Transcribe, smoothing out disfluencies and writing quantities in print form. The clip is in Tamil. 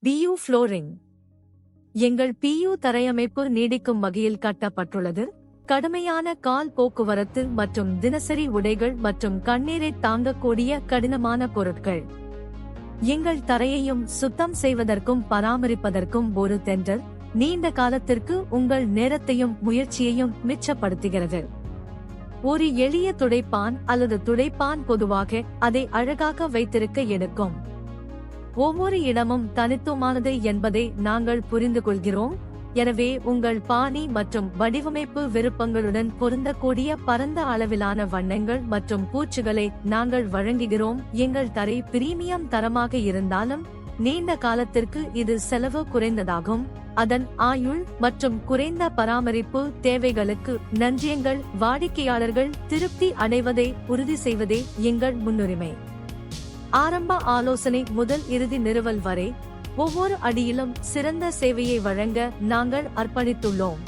PU flooring. எங்கள் PU தரையமைப்பு நீடிக்கும் வகையில் கட்டப்பட்டுள்ளது. கடுமையான கால் போக்குவரத்து மற்றும் தினசரி உடைகள் மற்றும் கண்ணீரை தாங்கக்கூடிய கடினமான பொருட்கள். எங்கள் தரையையும் சுத்தம் செய்வதற்கும் பராமரிப்பதற்கும் ஒரு தென்றல் நீண்ட காலத்திற்கு உங்கள் நேரத்தையும் முயற்சியையும் மிச்சப்படுத்துகிறது. ஒரு எளிய துடைப்பான் அல்லது துடைப்பான் பொதுவாக அதை அழகாக வைத்திருக்க எடுக்கும். ஒவ்வொரு இடமும் தனித்துவமானது என்பதை நாங்கள் புரிந்து கொள்கிறோம். எனவே உங்கள் பாணி மற்றும் வடிவமைப்பு விருப்பங்களுடன் பொருந்தக்கூடிய பரந்த அளவிலான வண்ணங்கள் மற்றும் பூச்சுகளை நாங்கள் வழங்குகிறோம். எங்கள் தரை பிரீமியம் தரமாக இருந்தாலும் நீண்ட காலத்திற்கு இது செலவு குறைந்ததாகும். அதன் ஆயுள் மற்றும் குறைந்த பராமரிப்பு தேவைகளுக்கு நன்றியங்கள். வாடிக்கையாளர்கள் திருப்தி அடைவதை உறுதி செய்வதே எங்கள் முன்னுரிமை. ஆரம்ப ஆலோசனை முதல் இறுதி நிறுவல் வரை ஒவ்வொரு அடியிலும் சிறந்த சேவையை வழங்க நாங்கள் அர்ப்பணித்துள்ளோம்.